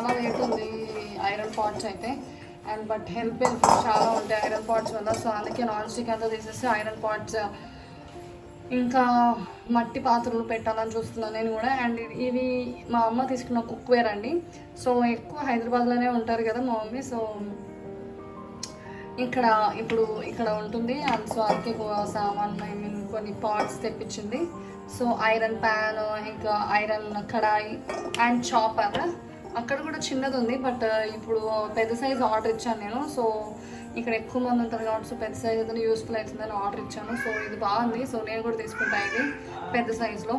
చాలా వెయిట్ ఉంది iron pots అయితే. అండ్ బట్ హెల్త్ బెనిఫిట్స్ చాలా ఉంటాయి ఐరన్ పాట్స్ వల్ల. సో అందుకే నాన్ స్టిక్ అంతా తీసేసి ఐరన్ పాట్స్ ఇంకా మట్టి పాత్రలు పెట్టాలని చూస్తున్నాను నేను కూడా. అండ్ ఇవి మా అమ్మ తీసుకున్న కుక్వేర్ అండి. సో ఎక్కువ హైదరాబాద్లోనే ఉంటారు కదా మా మమ్మీ. సో ఇక్కడ ఉంటుంది. అండ్ సో అందుకే సామాన్ కొన్ని పాట్స్ తెప్పించింది. సో ఐరన్ ప్యాన్, ఇంకా ఐరన్ కడాయి అండ్ చాపర్. అక్కడ కూడా చిన్నది ఉంది, బట్ ఇప్పుడు పెద్ద సైజ్ ఆర్డర్ ఇచ్చాను నేను. సో ఇక్కడ ఎక్కువ మంది ఉంటారు కాబట్టి సో పెద్ద సైజ్ ఏదైనా యూస్ఫుల్ అవుతుందని ఆర్డర్ ఇచ్చాను. సో ఇది బాగుంది. సో నేను కూడా తీసుకుంటాను ఇది పెద్ద సైజులో.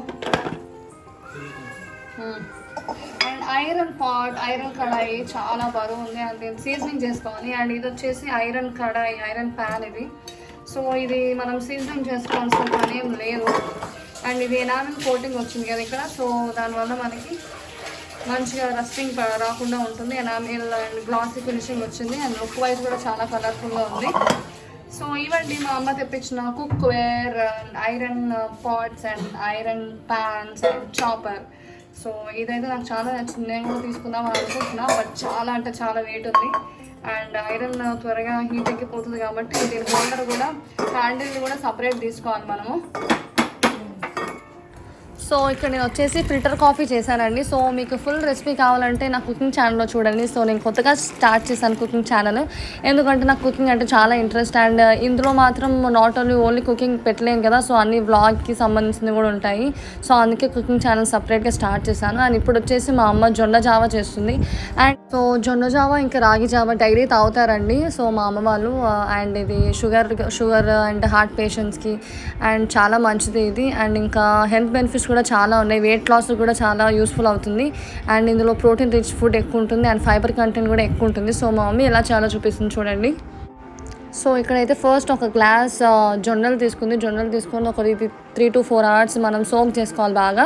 అండ్ ఐరన్ కడాయి చాలా బరువు ఉంది. అండ్ దీన్ని సీజనింగ్ చేసుకోవాలి. అండ్ ఇది వచ్చేసి ఐరన్ కడాయి, ఐరన్ ప్యాన్ ఇది. సో ఇది మనం సీజనింగ్ చేసుకోవాల్సిన పని ఏం లేదు. అండ్ ఇది ఎనామిల్ కోటింగ్ వచ్చింది కదా ఇక్కడ. సో దానివల్ల మనకి మంచిగా రస్టింగ్ రాకుండా ఉంటుంది. ఎనామిల్ అండ్ గ్లాసీ ఫినిషింగ్ వచ్చింది. అండ్ లుక్ వైజ్ కూడా చాలా కలర్ఫుల్గా ఉంది. సో ఇవండి మా అమ్మ తెప్పించిన cookware, iron pots and iron pans and chopper. So ఇదైతే నాకు చాలా నచ్చింది. నేను కూడా తీసుకుందాం అని అనుకుంటున్నా, బట్ చాలా అంటే చాలా వెయిట్ ఉంది. అండ్ ఐరన్ త్వరగా హీట్ ఎక్కిపోతుంది కాబట్టి దీని హోల్డర్ కూడా, హ్యాండిల్ కూడా సపరేట్ తీసుకోవాలి మనము. సో ఇక్కడ నేను వచ్చేసి ఫిల్టర్ కాఫీ చేశానండి. సో మీకు ఫుల్ రెసిపీ కావాలంటే నా కుకింగ్ ఛానల్లో చూడండి. సో నేను కొత్తగా స్టార్ట్ చేశాను కుకింగ్ ఛానల్, ఎందుకంటే నాకు కుకింగ్ అంటే చాలా ఇంట్రెస్ట్. అండ్ ఇందులో మాత్రం నాట్ ఓన్లీ కుకింగ్ పెట్టలేను కదా, సో అన్ని వ్లాగ్కి సంబంధించినవి కూడా ఉంటాయి. సో అందుకే కుకింగ్ ఛానల్ సపరేట్గా స్టార్ట్ చేశాను. అండ్ ఇప్పుడు వచ్చేసి మా అమ్మ జొన్న జావా చేస్తుంది. అండ్ సో జొన్న జావా ఇంకా రాగి జావా డైలీ తాగుతారండి సో మా అమ్మ వాళ్ళు. అండ్ ఇది షుగర్ అండ్ హార్ట్ పేషెంట్స్కి అండ్ చాలా మంచిది ఇది. అండ్ ఇంకా హెల్త్ బెనిఫిట్స్ కూడా చాలా ఉన్నాయి. వెయిట్ లాస్ కూడా చాలా యూస్ఫుల్ అవుతుంది. అండ్ ఇందులో ప్రోటీన్ రిచ్ ఫుడ్ ఎక్కువ ఉంటుంది అండ్ ఫైబర్ కంటెంట్ కూడా ఎక్కువ ఉంటుంది. సో మా మమ్మీ ఎలా చాలా చూపిస్తుంది చూడండి. సో ఇక్కడైతే ఫస్ట్ ఒక గ్లాస్ జొన్నలు తీసుకొని ఒక 3 to 4 hours మనం సోక్ చేసుకోవాలి. బాగా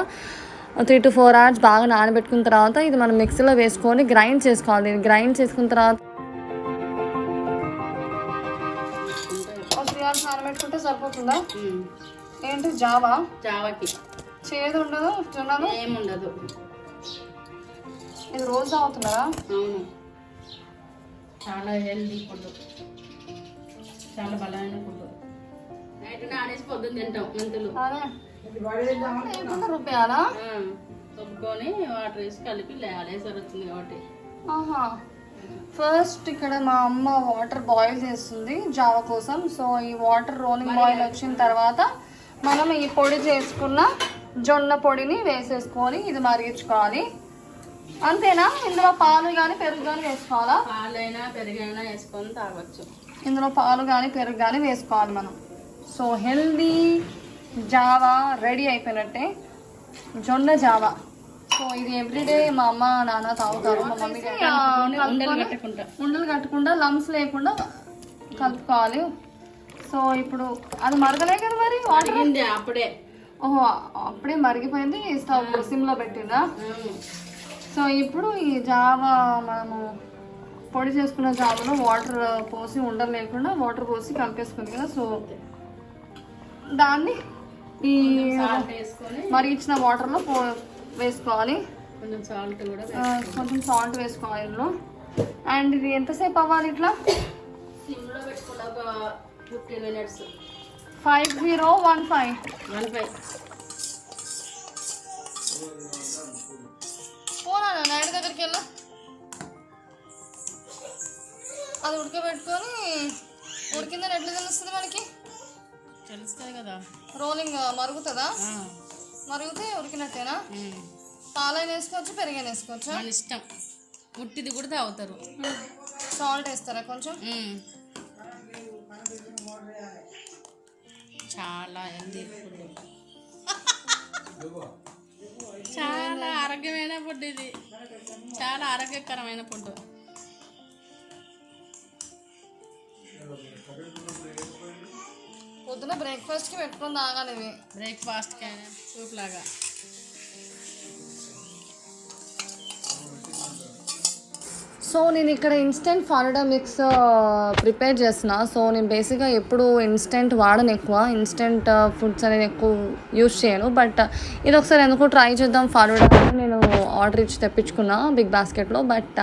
3 to 4 hours బాగా నానబెట్టుకున్న తర్వాత ఇది మనం మిక్సీలో వేసుకొని గ్రైండ్ చేసుకోవాలి. గ్రైండ్ చేసుకున్న తర్వాత 3 hours నానబెట్టుకుంటే సరిపోతుందా? ఏంటి జావాకి చేదు ఉండదు, జొన్నలు ఏముండదు. ఇది రోజు తాగుతున్నారా? అవును, చాలా హెల్దీ ఫుడ్, చాలా బలమైన ఫుడ్. నైట్ నానేసి పొద్దున్న తింటాం మెంతులు. రుబ్బేయాలా? రుబ్బుకొని వాటర్ వేసి కలిపి లేసరి వచ్చింది కాబట్టి. ఫస్ట్ ఇక్కడ మా అమ్మ వాటర్ బాయిల్ చేస్తుంది జావా కోసం. సో ఈ వాటర్ రోలింగ్ బాయిల్ వచ్చిన తర్వాత మనం ఈ పొడి చేసుకున్న జొన్న పొడిని వేసేసుకొని ఇది మరిగించుకోవాలి. అంతేనా? ఇందులో పాలు కానీ పెరుగు కానీ వేసుకోవాలా? పాలైనా పెరుగైనా వేసుకొని తాగొచ్చు. ఇందులో పాలు కానీ పెరుగు కానీ వేసుకోవాలి మనం. సో హెల్దీ జావా రెడీ అయిపోయినట్టే, జొన్న జావా. సో ఇది ఎవ్రీడే మా అమ్మ నాన్న తాగుతారు. మా మమ్మీ ఉండలు కట్టకుండా లంప్స్ లేకుండా కలుపుకోవాలి. సో ఇప్పుడు అది మరగలే కదా మరి వాడిగింది అప్పుడే. ఓహో, అప్పుడే మరిగిపోయింది. స్టవ్ సిమ్లో పెట్టిందా? సో ఇప్పుడు ఈ జావా మనము పొడి చేసుకున్న జావలో వాటర్ పోసి ఉండలు లేకుండా వాటర్ పోసి కలిపేసుకుంది కదా. సో దాన్ని ఈ మరిగించిన వాటర్లో వేసుకోవాలి. కొంచెం సాల్ట్ వేసుకోవాలి ఇందులో. అండ్ ఇది ఎంతసేపు అవ్వాలి ఇట్లా? సిమ్లో పెట్టుకున్న ఒక 15 minutes. 5015 పోనా నైట్ దగ్గరికి వెళ్ళు. అది ఉడకబెట్టుకొని ఉడికిందని ఎట్లా తెలుస్తుంది మనకి? తెలుస్తుంది కదా. రోలింగ్ మరుగుతుందా? మరిగితే ఉడికినట్టేనా? పాలైన వేసుకోవచ్చు, పెరిగైన వేసుకోవచ్చు, మన ఇష్టం. ఉట్టిది కూడా తాగుతారు. సాల్ట్ వేస్తారా కొంచెం? చాలా హెల్దీ ఫుడ్, చాలా ఆరోగ్యమైన ఫుడ్ ఇది, చాలా ఆరోగ్యకరమైన ఫుడ్. పొద్దున బ్రేక్ఫాస్ట్కి పెట్టుకొని తాగాలి ఇవి. బ్రేక్ఫాస్ట్కి అయినా సూప్ లాగా. సో నేను ఇక్కడ ఇన్స్టెంట్ ఫాలుడా మిక్స్ ప్రిపేర్ చేస్తున్నా. సో నేను బేసిక్గా ఎప్పుడు ఇన్స్టెంట్ వాడను, ఎక్కువ ఇన్స్టెంట్ ఫుడ్స్ అనేది ఎక్కువ యూజ్ చేయను. బట్ ఇది ఒకసారి ఎందుకు ట్రై చేద్దాం ఫాలుడా అని నేను ఆర్డర్ ఇచ్చి తెప్పించుకున్నా బిగ్ బాస్కెట్లో. బట్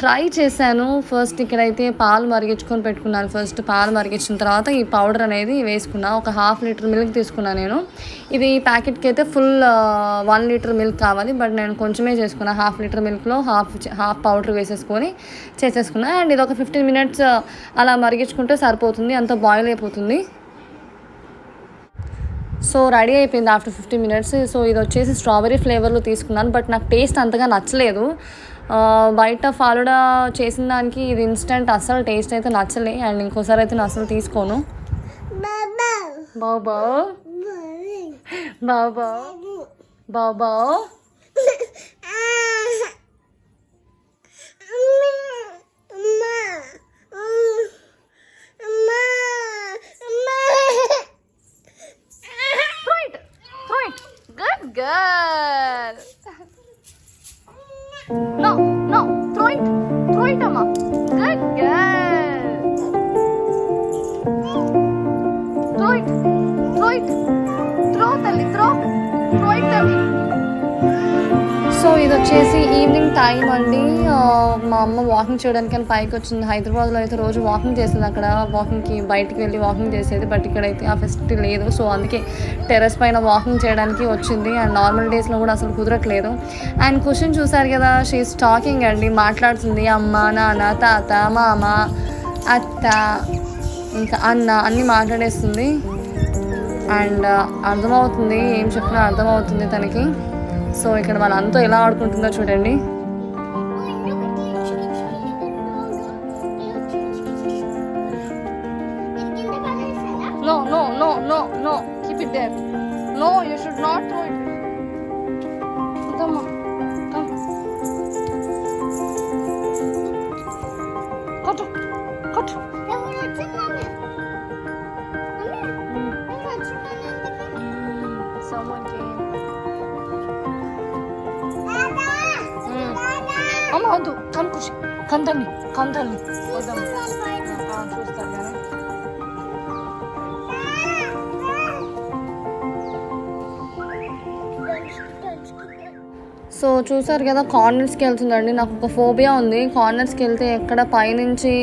ట్రై చేశాను. ఫస్ట్ ఇక్కడైతే పాలు మరిగించుకొని పెట్టుకున్నాను. ఫస్ట్ పాలు మరిగించిన తర్వాత ఈ పౌడర్ అనేది వేసుకున్నా. ఒక 1/2 లీటర్ మిల్క్ తీసుకున్నాను నేను. ఇది ప్యాకెట్కి అయితే ఫుల్ 1 లీటర్ మిల్క్ కావాలి, బట్ నేను కొంచెమే చేసుకున్నా. 1/2 లీటర్ మిల్క్లో హాఫ్ పౌడర్ వేసేసుకొని చేసేసుకున్నా. అండ్ ఇది ఒక 15 మినిట్స్ అలా మరిగించుకుంటే సరిపోతుంది, అంత బాయిల్ అయిపోతుంది. సో రెడీ అయిపోయింది ఆఫ్టర్ 15 మినిట్స్. సో ఇది వచ్చేసి స్ట్రాబెరీ ఫ్లేవర్లో తీసుకున్నాను, బట్ నాకు టేస్ట్ అంతగా నచ్చలేదు. బయట ఫాలుడా చేసిన దానికి ఇది ఇన్స్టెంట్ అస్సలు టేస్ట్ అయితే నచ్చలే. అండ్ ఇంకోసారి అయితే నేను అసలు తీసుకోను. బాబా బాబా బాబా Good girl. No, throw it, Amma. Good girl. Throw it, throw it, Talli. So ఇది వచ్చేసి ఈవినింగ్ టైం అండి. మా అమ్మ వాకింగ్ చేయడానికి పైకి వచ్చింది. హైదరాబాద్లో అయితే రోజు వాకింగ్ చేసేది, అక్కడ వాకింగ్కి బయటికి వెళ్ళి వాకింగ్ చేసేది. బట్ ఇక్కడైతే ఆ ఫెసిలిటీ లేదు. సో అందుకే టెర్రస్ పైన వాకింగ్ చేయడానికి వచ్చింది. అండ్ నార్మల్ డేస్లో కూడా అసలు కుదరట్లేదు. అండ్ క్వశ్చన్ చూసారు కదా, షీఈస్ టాకింగ్ అండి, మాట్లాడుతుంది. అమ్మ, నాన్న, తాత, మామ, అత్త, ఇంకా అన్న అన్నీ మాట్లాడేస్తుంది. అండ్ అర్థమవుతుంది, ఏం చెప్పినా అర్థమవుతుంది తనకి. సో ఇక్కడ వాళ్ళంతా ఎలా ఆడుకుంటుందో చూడండి. No, keep it there. No, you should not throw it. Come. Cut. Someone came. అమ్మ వద్దు, కమ్ ఖుషి, కమ్ తల్లి వద్దాం. చూస్తాను కానీ సో చూసారు కదా, కార్నర్స్కి వెళ్తుందండి. నాకు ఒక ఫోబియా ఉంది, కార్నర్స్కి వెళ్తే ఎక్కడ పైనుంచి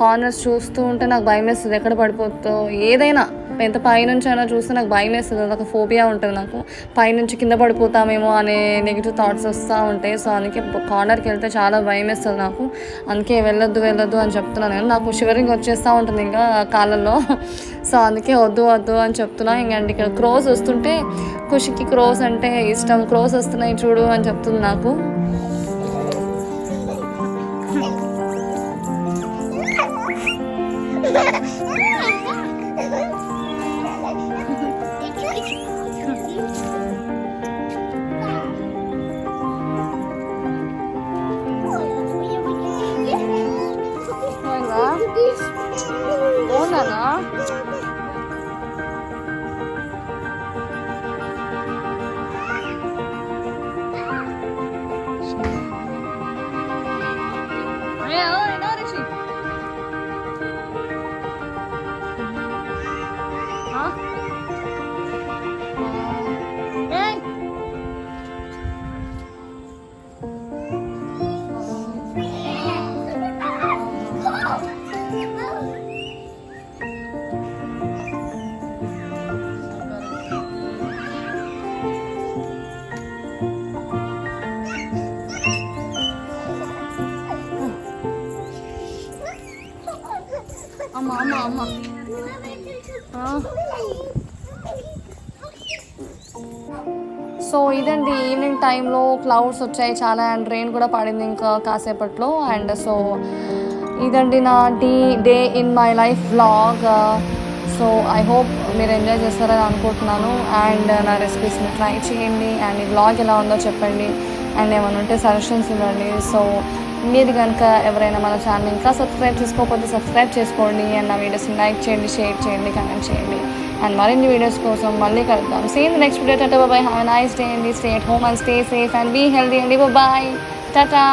కార్నర్స్ చూస్తూ ఉంటే నాకు భయం వేస్తుంది, ఎక్కడ పడిపోతుందో. ఏదైనా ఎంత పైనుంచి అయినా చూస్తే నాకు భయం వేస్తుంది, అదొక ఫోబియా ఉంటుంది నాకు. పైనుంచి కింద పడిపోతామేమో అనే నెగిటివ్ థాట్స్ వస్తూ ఉంటాయి. సో అందుకే కార్నర్కి వెళ్తే చాలా భయం వేస్తుంది నాకు. అందుకే వెళ్ళొద్దు అని చెప్తున్నాను నేను. నాకు షివరింగ్ వచ్చేస్తూ ఉంటుంది ఇంకా కాళ్ళల్లో. సో అందుకే వద్దు అని చెప్తున్నా. ఇంకండి ఇక్కడ క్రోస్ వస్తుంటే, ఖుషికి క్రోస్ అంటే ఇష్టం, క్రోస్ వస్తున్నాయి చూడు అని చెప్తుంది నాకు. అవునా? అమ్మ సో ఇదండి, ఈవినింగ్ టైంలో క్లౌడ్స్ వచ్చాయి చాలా, అండ్ రెయిన్ కూడా పడింది ఇంకా కాసేపట్లో. అండ్ సో ఇదండి నా day in my life vlog. So I hope మీరు ఎంజాయ్ చేస్తారని అనుకుంటున్నాను. అండ్ నా రెసిపీస్ని ట్రై చేయండి. అండ్ ఈ వ్లాగ్ ఎలా ఉందో చెప్పండి. అండ్ ఏమైనా ఉంటే సజెషన్స్ ఇవ్వండి. సో మీరు కనుక ఎవరైనా మన ఛానల్ ఇంకా సబ్స్క్రైబ్ చేసుకోకపోతే సబ్స్క్రైబ్ చేసుకోండి. అండ్ నా వీడియోస్ని లైక్ చేయండి, షేర్ చేయండి, కామెంట్ చేయండి. అండ్ మరిన్ని వీడియోస్ కోసం మళ్ళీ కలుద్దాం. See in the next video. Tata, bye. Have a nice day అండి. Stay at home and stay safe and be healthy అండి. బాయ్, టాటా.